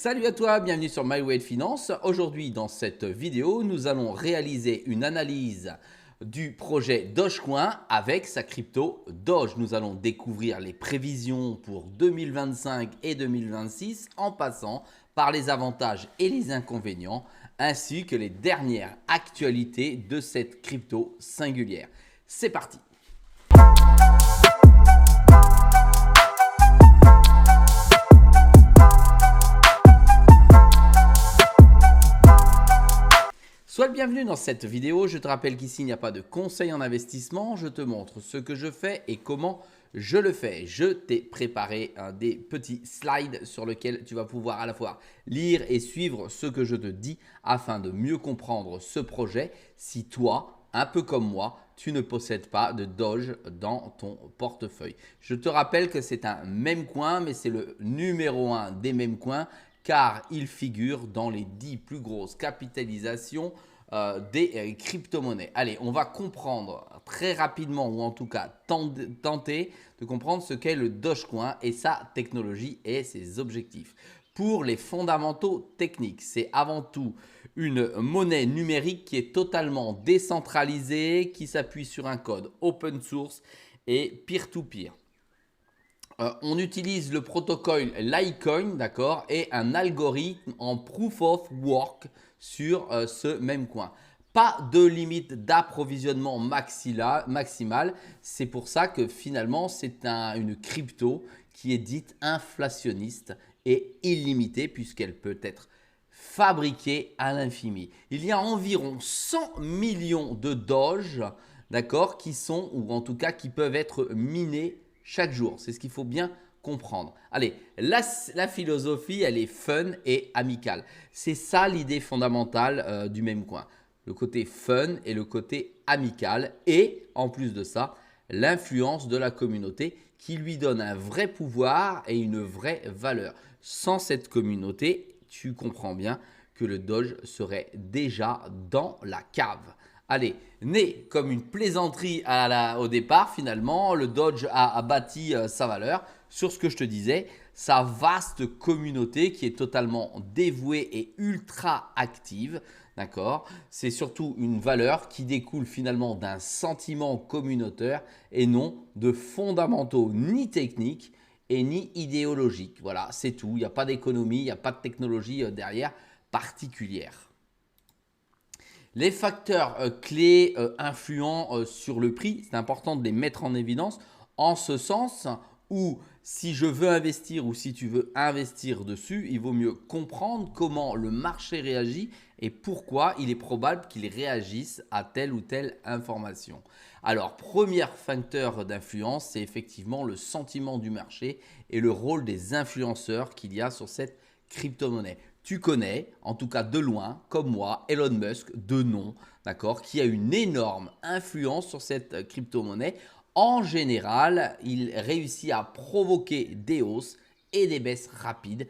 Salut à toi, bienvenue sur My Way de Finance. Aujourd'hui, dans cette vidéo, nous allons réaliser une analyse du projet Dogecoin avec sa crypto Doge. Nous allons découvrir les prévisions pour 2025 et 2026 en passant par les avantages et les inconvénients ainsi que les dernières actualités de cette crypto singulière. C'est parti! Sois le bienvenu dans cette vidéo. Je te rappelle qu'ici, il n'y a pas de conseil en investissement. Je te montre ce que je fais et comment je le fais. Je t'ai préparé des petits slides sur lesquels tu vas pouvoir à la fois lire et suivre ce que je te dis afin de mieux comprendre ce projet si toi, un peu comme moi, tu ne possèdes pas de Doge dans ton portefeuille. Je te rappelle que c'est un meme coin, mais c'est le numéro 1 des meme coins car il figure dans les 10 plus grosses capitalisations des crypto-monnaies. Allez, on va comprendre très rapidement ou en tout cas tenter de comprendre ce qu'est le Dogecoin et sa technologie et ses objectifs. Pour les fondamentaux techniques, c'est avant tout une monnaie numérique qui est totalement décentralisée, qui s'appuie sur un code open source et peer-to-peer. On utilise le protocole Litecoin, d'accord, et un algorithme en Proof of Work sur ce même coin. Pas de limite d'approvisionnement maximale. C'est pour ça que finalement, c'est une crypto qui est dite inflationniste et illimitée puisqu'elle peut être fabriquée à l'infini. Il y a environ 100 millions de Doge, d'accord, qui sont ou en tout cas qui peuvent être minés chaque jour. C'est ce qu'il faut bien comprendre. Allez, la philosophie, elle est fun et amicale. C'est ça l'idée fondamentale du même coin. Le côté fun et le côté amical et en plus de ça, l'influence de la communauté qui lui donne un vrai pouvoir et une vraie valeur. Sans cette communauté, tu comprends bien que le Doge serait déjà dans la cave. Allez, né comme une plaisanterie au départ, finalement, le Doge a bâti sa valeur sur ce que je te disais, sa vaste communauté qui est totalement dévouée et ultra active. D'accord ? C'est surtout une valeur qui découle finalement d'un sentiment communautaire et non de fondamentaux ni techniques et ni idéologiques. Voilà, c'est tout. Il n'y a pas d'économie, il n'y a pas de technologie derrière particulière. Les facteurs clés influents sur le prix, c'est important de les mettre en évidence en ce sens où si je veux investir ou si tu veux investir dessus, il vaut mieux comprendre comment le marché réagit et pourquoi il est probable qu'il réagisse à telle ou telle information. Alors, premier facteur d'influence, c'est effectivement le sentiment du marché et le rôle des influenceurs qu'il y a sur cette crypto-monnaie. Tu connais, en tout cas de loin, comme moi, Elon Musk, de nom, d'accord, qui a une énorme influence sur cette crypto-monnaie. En général, il réussit à provoquer des hausses et des baisses rapides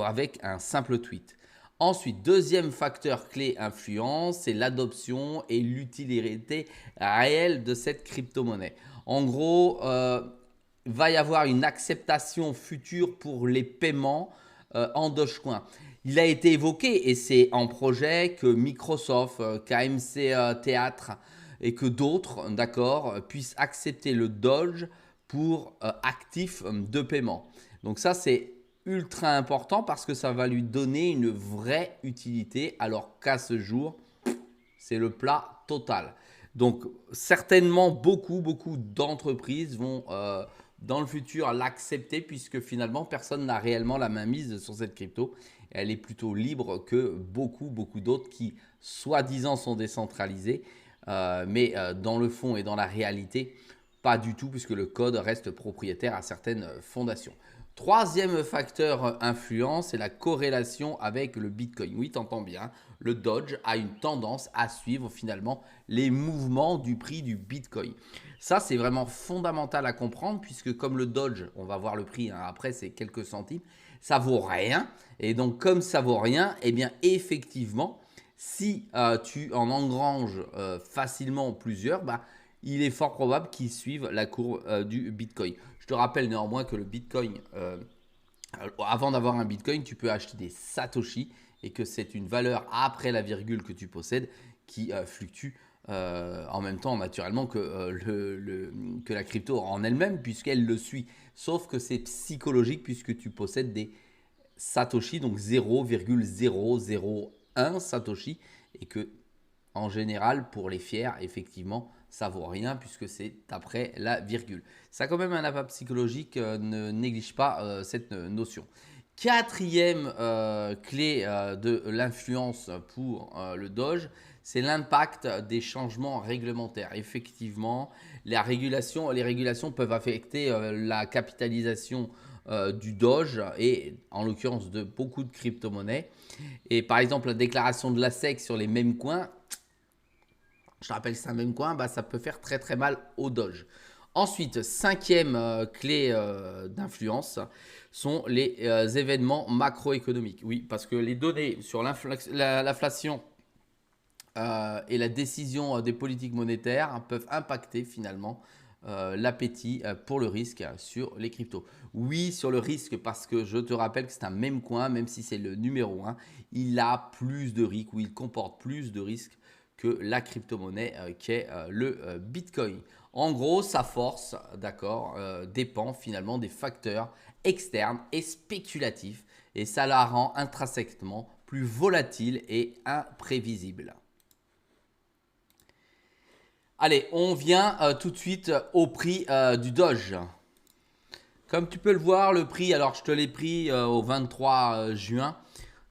avec un simple tweet. Ensuite, deuxième facteur clé influence, c'est l'adoption et l'utilité réelle de cette crypto-monnaie. En gros, va y avoir une acceptation future pour les paiements en Dogecoin. Il a été évoqué et c'est en projet que Microsoft, KMC Théâtre et que d'autres, d'accord, puissent accepter le Doge pour actif de paiement. Donc ça, c'est ultra important parce que ça va lui donner une vraie utilité alors qu'à ce jour, c'est le plat total. Donc certainement beaucoup d'entreprises vont dans le futur l'accepter puisque finalement personne n'a réellement la main mise sur cette crypto. Elle est plutôt libre que beaucoup d'autres qui soi-disant sont décentralisés mais dans le fond et dans la réalité pas du tout puisque le code reste propriétaire à certaines fondations. Troisième facteur influent, c'est la corrélation avec le Bitcoin. Oui, tu entends bien, le Doge a une tendance à suivre finalement les mouvements du prix du Bitcoin. Ça, c'est vraiment fondamental à comprendre puisque comme le Doge, on va voir le prix, hein, après c'est quelques centimes, ça vaut rien. Et donc comme ça vaut rien, eh bien effectivement, si tu en engranges facilement plusieurs, il est fort probable qu'ils suivent la courbe du Bitcoin. Je te rappelle néanmoins que le Bitcoin Avant d'avoir un Bitcoin, tu peux acheter des Satoshi et que c'est une valeur après la virgule que tu possèdes qui fluctue en même temps naturellement que, que la crypto en elle-même puisqu'elle le suit. Sauf que c'est psychologique puisque tu possèdes des Satoshi, donc 0,001 Satoshi et que en général, pour les fiers, effectivement, ça vaut rien puisque c'est après la virgule. Ça a quand même un impact psychologique, ne néglige pas cette notion. Quatrième clé de l'influence pour le Doge, c'est l'impact des changements réglementaires. Effectivement, les régulations peuvent affecter la capitalisation du Doge et en l'occurrence de beaucoup de crypto-monnaies. Et par exemple, la déclaration de la SEC sur les mêmes coins, je te rappelle que c'est un même coin, bah, ça peut faire très très mal au Doge. Ensuite, cinquième clé d'influence sont les événements macroéconomiques. Oui, parce que les données sur l'inflation et la décision des politiques monétaires peuvent impacter finalement l'appétit pour le risque sur les cryptos. Oui, sur le risque parce que je te rappelle que c'est un même coin, même si c'est le numéro 1, il a plus de risques ou il comporte plus de risques que la crypto-monnaie qu'est le Bitcoin. En gros, sa force, d'accord, dépend finalement des facteurs externes et spéculatifs et ça la rend intrinsèquement plus volatile et imprévisible. Allez, on vient tout de suite au prix du Doge. Comme tu peux le voir, le prix, alors je te l'ai pris au 23 juin.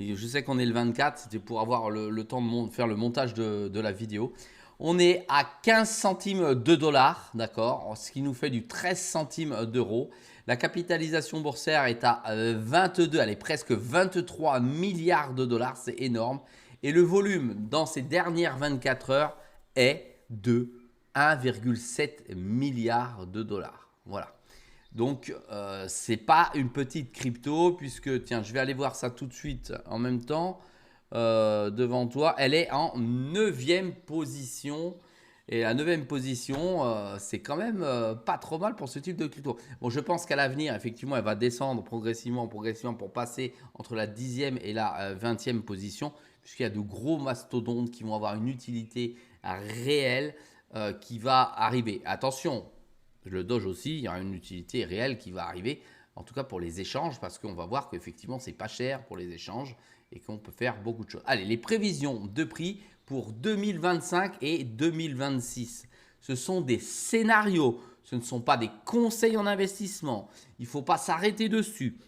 Et je sais qu'on est le 24, c'était pour avoir le temps de faire le montage de la vidéo. On est à 15 centimes de dollars, d'accord, ce qui nous fait du 13 centimes d'euros. La capitalisation boursière est à 22, elle est presque 23 milliards de dollars, c'est énorme. Et le volume dans ces dernières 24 heures est de 1,7 milliard de dollars. Voilà. Donc, ce n'est pas une petite crypto puisque, tiens, je vais aller voir ça tout de suite en même temps devant toi. Elle est en 9e position. Et la 9e position, c'est quand même pas trop mal pour ce type de crypto. Bon, je pense qu'à l'avenir, effectivement, elle va descendre progressivement pour passer entre la 10e et la 20e position puisqu'il y a de gros mastodontes qui vont avoir une utilité réelle qui va arriver. Attention, le Doge aussi, il y aura une utilité réelle qui va arriver, en tout cas pour les échanges, parce qu'on va voir qu'effectivement, c'est pas cher pour les échanges et qu'on peut faire beaucoup de choses. Allez, les prévisions de prix pour 2025 et 2026. Ce sont des scénarios, ce ne sont pas des conseils en investissement. Il ne faut pas s'arrêter dessus.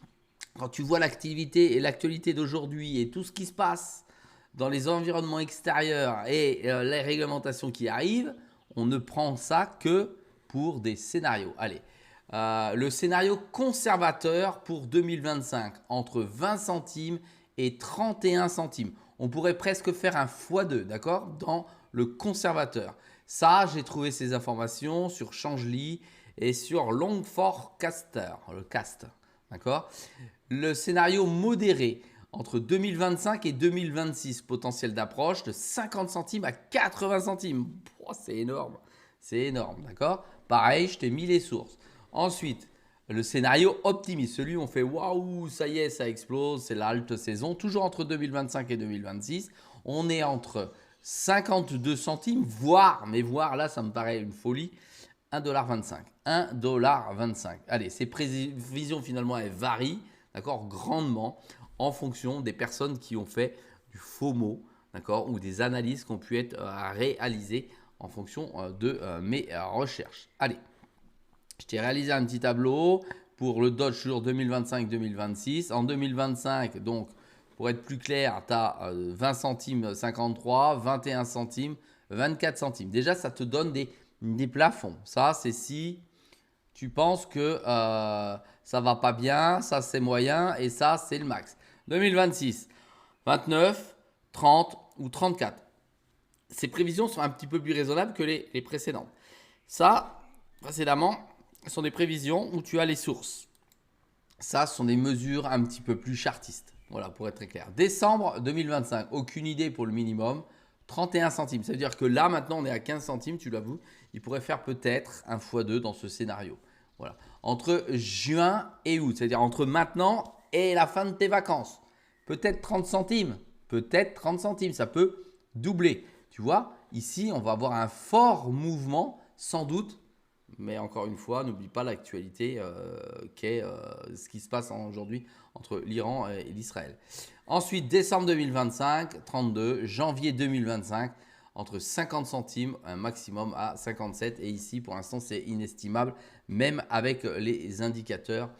Quand tu vois l'activité et l'actualité d'aujourd'hui et tout ce qui se passe dans les environnements extérieurs et les réglementations qui arrivent, on ne prend ça que pour des scénarios. Allez, le scénario conservateur pour 2025, entre 20 centimes et 31 centimes. On pourrait presque faire un x2, d'accord, dans le conservateur. Ça, j'ai trouvé ces informations sur Changelly et sur Long Forecaster, le cast, d'accord. Le scénario modéré, entre 2025 et 2026, potentiel d'approche de 50 centimes à 80 centimes. Oh, c'est énorme, d'accord. Pareil, je t'ai mis les sources. Ensuite, le scénario optimiste, celui où on fait waouh, ça y est, ça explose, c'est la halte saison. Toujours entre 2025 et 2026, on est entre 52 centimes, voire là, ça me paraît une folie, 1,25$. 1,25$. Allez, ces prévisions finalement, elles varient, d'accord, grandement en fonction des personnes qui ont fait du FOMO, d'accord, ou des analyses qui ont pu être réalisées en fonction de mes recherches. Allez, je t'ai réalisé un petit tableau pour le Doge sur 2025-2026. En 2025, donc, pour être plus clair, tu as 20 centimes 53, 21 centimes, 24 centimes. Déjà, ça te donne des plafonds. Ça, c'est si tu penses que ça va pas bien, ça c'est moyen et ça c'est le max. 2026, 29, 30 ou 34. Ces prévisions sont un petit peu plus raisonnables que les précédentes. Ça, précédemment, sont des prévisions où tu as les sources. Ça, ce sont des mesures un petit peu plus chartistes. Voilà, pour être très clair. Décembre 2025, aucune idée pour le minimum, 31 centimes. Ça veut dire que là, maintenant, on est à 15 centimes, tu l'avoues. Il pourrait faire peut-être un x2 dans ce scénario. Voilà. Entre juin et août, c'est-à-dire entre maintenant et la fin de tes vacances. Peut-être 30 centimes, peut-être 30 centimes, ça peut doubler. Tu vois, ici, on va avoir un fort mouvement, sans doute. Mais encore une fois, n'oublie pas l'actualité qu'est ce qui se passe aujourd'hui entre l'Iran et l'Israël. Ensuite, décembre 2025, 32, janvier 2025, entre 50 centimes, un maximum à 57. Et ici, pour l'instant, c'est inestimable, même avec les indicateurs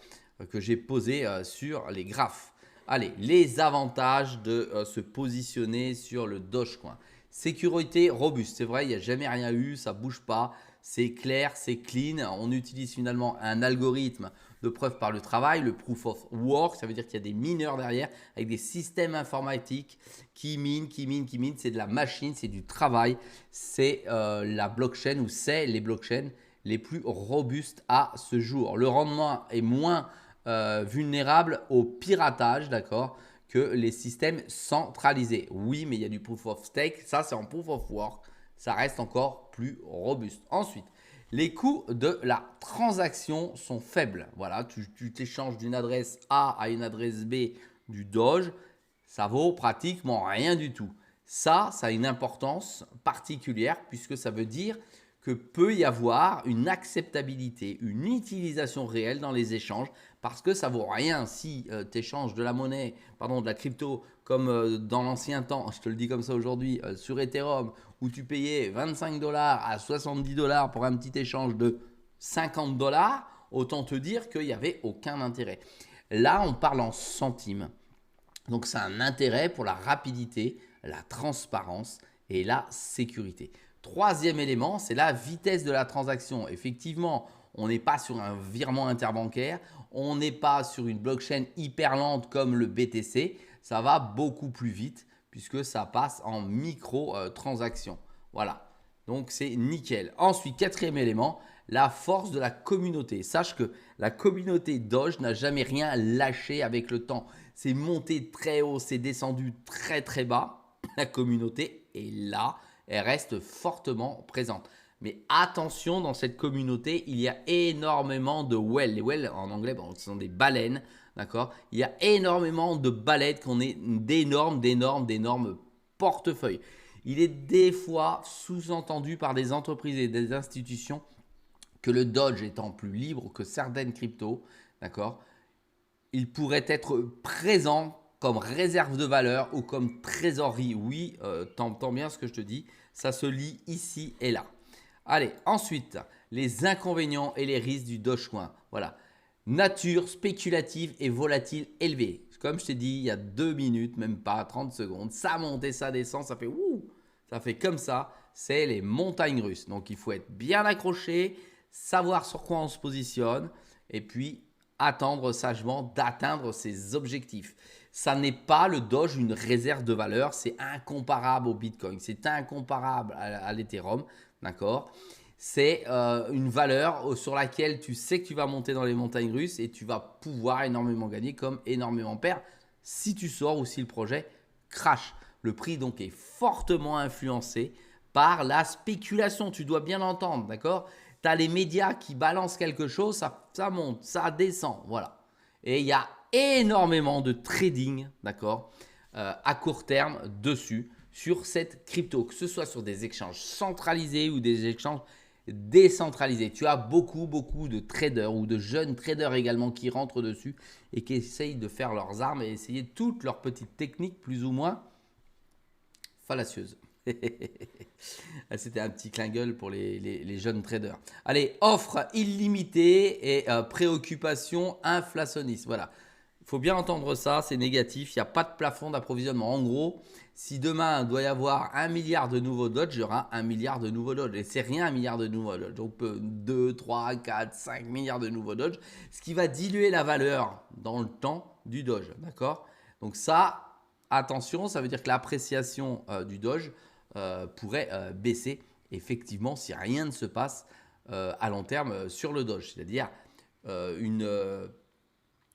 que j'ai posés sur les graphes. Allez, les avantages de se positionner sur le Dogecoin. Sécurité robuste, c'est vrai, il n'y a jamais rien eu, ça ne bouge pas, c'est clair, c'est clean. On utilise finalement un algorithme de preuve par le travail, le proof of work, ça veut dire qu'il y a des mineurs derrière avec des systèmes informatiques qui minent. C'est de la machine, c'est du travail, c'est la blockchain ou c'est les blockchains les plus robustes à ce jour. Le rendement est moins vulnérable au piratage, d'accord, que les systèmes centralisés. Oui, mais il y a du proof of stake, ça c'est en proof of work, ça reste encore plus robuste. Ensuite, les coûts de la transaction sont faibles. Voilà, tu t'échanges d'une adresse A à une adresse B du Doge, ça vaut pratiquement rien du tout. Ça a une importance particulière puisque ça veut dire que peut y avoir une acceptabilité, une utilisation réelle dans les échanges parce que ça vaut rien si tu échanges de la monnaie, pardon, de la crypto comme dans l'ancien temps, je te le dis comme ça aujourd'hui, sur Ethereum où tu payais 25 dollars à 70 dollars pour un petit échange de 50 dollars, autant te dire qu'il n'y avait aucun intérêt. Là, on parle en centimes. Donc, c'est un intérêt pour la rapidité, la transparence et la sécurité. Troisième élément, c'est la vitesse de la transaction. Effectivement, on n'est pas sur un virement interbancaire, on n'est pas sur une blockchain hyper lente comme le BTC. Ça va beaucoup plus vite puisque ça passe en micro-transaction. Voilà, donc c'est nickel. Ensuite, quatrième élément, la force de la communauté. Sache que la communauté Doge n'a jamais rien lâché avec le temps. C'est monté très haut, c'est descendu très très bas. La communauté est là, elle reste fortement présente. Mais attention, dans cette communauté, il y a énormément de whales. Les whales, en anglais, bon, ce sont des baleines, d'accord. Il y a énormément de baleines qui ont d'énormes portefeuilles. Il est des fois sous-entendu par des entreprises et des institutions que le Doge étant plus libre que certaines cryptos, d'accord, il pourrait être présent comme réserve de valeur ou comme trésorerie. Oui, t'entends bien ce que je te dis, ça se lit ici et là. Allez, ensuite, les inconvénients et les risques du Dogecoin. Voilà. Nature spéculative et volatile élevée. Comme je t'ai dit il y a 2 minutes, même pas 30 secondes, ça monte et ça descend, ça fait ouh, ça fait comme ça. C'est les montagnes russes. Donc il faut être bien accroché, savoir sur quoi on se positionne et puis attendre sagement d'atteindre ses objectifs. Ça n'est pas le Doge une réserve de valeur, c'est incomparable au Bitcoin, c'est incomparable à l'Ethereum, d'accord. C'est une valeur sur laquelle tu sais que tu vas monter dans les montagnes russes et tu vas pouvoir énormément gagner comme énormément perdre si tu sors ou si le projet crash. Le prix donc est fortement influencé par la spéculation, tu dois bien l'entendre, d'accord. Tu as les médias qui balancent quelque chose, ça monte, ça descend, voilà. Et il y a énormément de trading, d'accord, à court terme dessus, sur cette crypto, que ce soit sur des échanges centralisés ou des échanges décentralisés. Tu as beaucoup de traders ou de jeunes traders également qui rentrent dessus et qui essayent de faire leurs armes et essayer toutes leurs petites techniques plus ou moins fallacieuses. C'était un petit clin gueule pour les jeunes traders. Allez, offre illimitée et préoccupation inflationniste. Voilà, il faut bien entendre ça, c'est négatif. Il n'y a pas de plafond d'approvisionnement. En gros, si demain il doit y avoir 1 milliard de nouveaux Dodge, il y aura 1 milliard de nouveaux Dodge. Et c'est rien 1 milliard de nouveaux Dodge. Donc 2, 3, 4, 5 milliards de nouveaux Dodge. Ce qui va diluer la valeur dans le temps du Dodge. D'accord. Donc ça, attention, ça veut dire que l'appréciation du Dodge pourrait baisser effectivement si rien ne se passe à long terme sur le Doge. C'est-à-dire une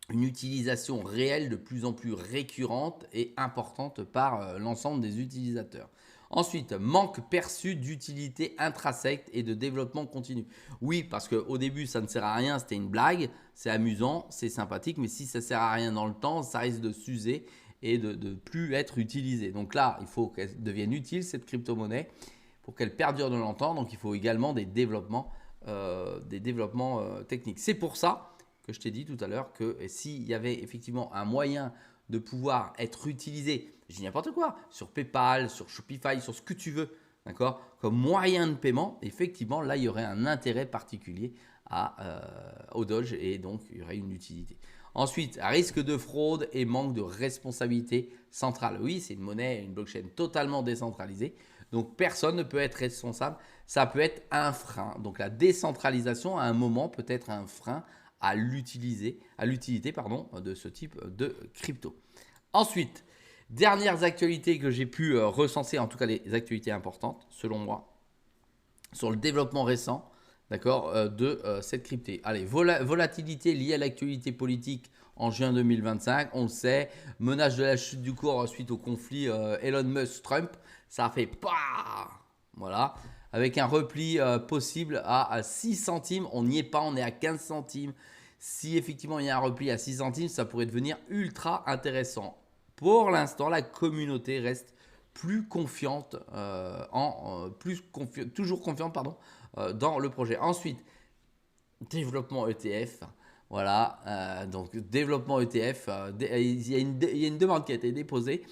utilisation réelle de plus en plus récurrente et importante par l'ensemble des utilisateurs. Ensuite, manque perçu d'utilité intrinsèque et de développement continu. Oui, parce qu'au début, ça ne sert à rien, c'était une blague, c'est amusant, c'est sympathique, mais si ça ne sert à rien dans le temps, ça risque de s'user et de ne plus être utilisé. Donc là, il faut qu'elle devienne utile, cette crypto-monnaie, pour qu'elle perdure dans longtemps. Donc il faut également des développements techniques. C'est pour ça que je t'ai dit tout à l'heure que s'il y avait effectivement un moyen de pouvoir être utilisé, je dis n'importe quoi, sur PayPal, sur Shopify, sur ce que tu veux, d'accord, comme moyen de paiement, effectivement, là, il y aurait un intérêt particulier au Doge et donc il y aurait une utilité. Ensuite, risque de fraude et manque de responsabilité centrale. Oui, c'est une monnaie, une blockchain totalement décentralisée. Donc, personne ne peut être responsable. Ça peut être un frein. Donc, la décentralisation, à un moment, peut être un frein à l'utilité de ce type de crypto. Ensuite, dernières actualités que j'ai pu recenser, en tout cas les actualités importantes, selon moi, sur le développement récent, d'accord, de cette crypto. Allez, volatilité liée à l'actualité politique en juin 2025, on le sait, menace de la chute du cours suite au conflit Elon Musk-Trump, ça a fait pas, voilà, avec un repli possible à 6 centimes, on n'y est pas, on est à 15 centimes. Si effectivement il y a un repli à 6 centimes, ça pourrait devenir ultra intéressant. Pour l'instant, la communauté reste plus confiante, toujours confiante dans le projet. Ensuite, développement ETF. Voilà, donc développement ETF, il y a une demande qui a été déposée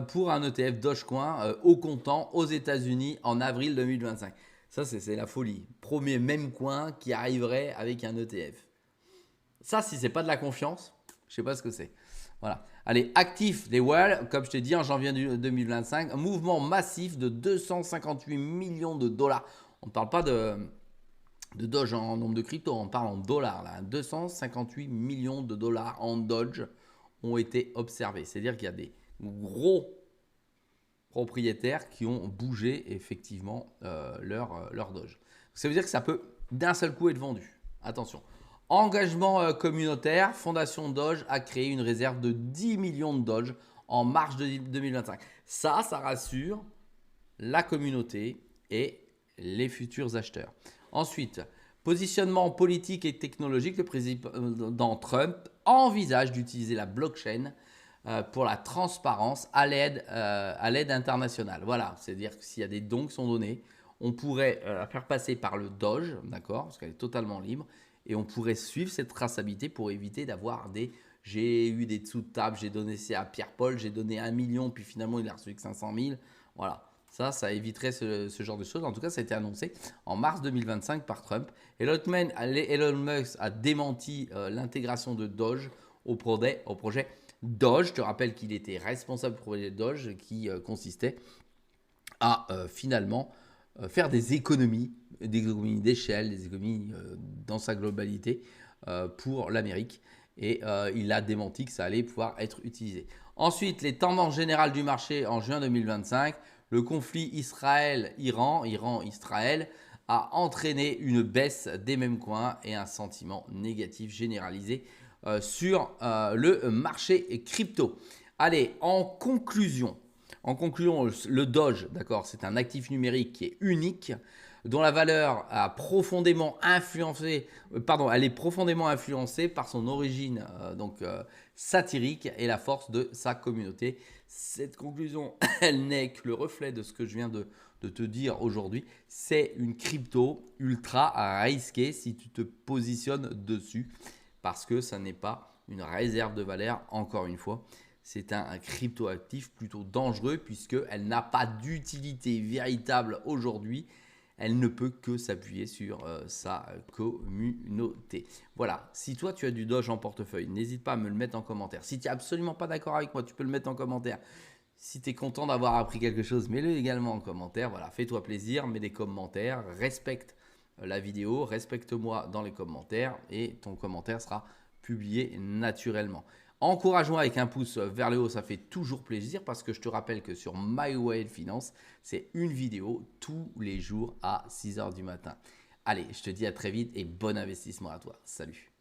pour un ETF Dogecoin au comptant aux États-Unis en avril 2025. Ça, c'est la folie. Premier même coin qui arriverait avec un ETF. Ça, si c'est pas de la confiance, je sais pas ce que c'est. Voilà. Allez, actif des whales, comme je t'ai dit en janvier 2025, un mouvement massif de 258 millions de dollars. On ne parle pas de Doge en nombre de crypto, on parle en dollars. Là. 258 millions de dollars en Doge ont été observés. C'est-à-dire qu'il y a des gros propriétaires qui ont bougé effectivement leur Doge. Ça veut dire que ça peut d'un seul coup être vendu. Attention. Engagement communautaire, Fondation Doge a créé une réserve de 10 millions de Doge en mars 2025. Ça rassure la communauté et les futurs acheteurs. Ensuite, positionnement politique et technologique, le président Trump envisage d'utiliser la blockchain pour la transparence à l'aide internationale. Voilà, c'est-à-dire que s'il y a des dons qui sont donnés, on pourrait la faire passer par le Doge, d'accord, parce qu'elle est totalement libre, et on pourrait suivre cette traçabilité pour éviter d'avoir j'ai eu des dessous de table, j'ai donné ça à Pierre-Paul, j'ai donné 1 million, puis finalement il a reçu que 500 000. Voilà, ça éviterait ce genre de choses. En tout cas, ça a été annoncé en mars 2025 par Trump. Elon Musk a démenti l'intégration de Doge au projet Doge. Je te rappelle qu'il était responsable du projet Doge qui consistait à finalement faire des économies d'échelle, des économies dans sa globalité pour l'Amérique. Et il a démenti que ça allait pouvoir être utilisé. Ensuite, les tendances générales du marché en juin 2025. Le conflit Israël-Iran, Iran-Israël, a entraîné une baisse des mêmes coins et un sentiment négatif généralisé sur le marché crypto. Allez, en conclusion, le Doge, d'accord, c'est un actif numérique qui est unique, dont la valeur elle est profondément influencée par son origine satirique et la force de sa communauté. Cette conclusion, elle n'est que le reflet de ce que je viens de te dire aujourd'hui. C'est une crypto ultra risquée si tu te positionnes dessus, parce que ça n'est pas une réserve de valeur, encore une fois. C'est un crypto-actif plutôt dangereux puisqu'elle n'a pas d'utilité véritable aujourd'hui. Elle ne peut que s'appuyer sur sa communauté. Voilà, si toi tu as du Doge en portefeuille, n'hésite pas à me le mettre en commentaire. Si tu n'es absolument pas d'accord avec moi, tu peux le mettre en commentaire. Si tu es content d'avoir appris quelque chose, mets-le également en commentaire. Voilà, fais-toi plaisir, mets des commentaires, respecte la vidéo, respecte-moi dans les commentaires et ton commentaire sera publié naturellement. Encourage-moi avec un pouce vers le haut, ça fait toujours plaisir parce que je te rappelle que sur My Whale Finance, c'est une vidéo tous les jours à 6 h du matin. Allez, je te dis à très vite et bon investissement à toi. Salut.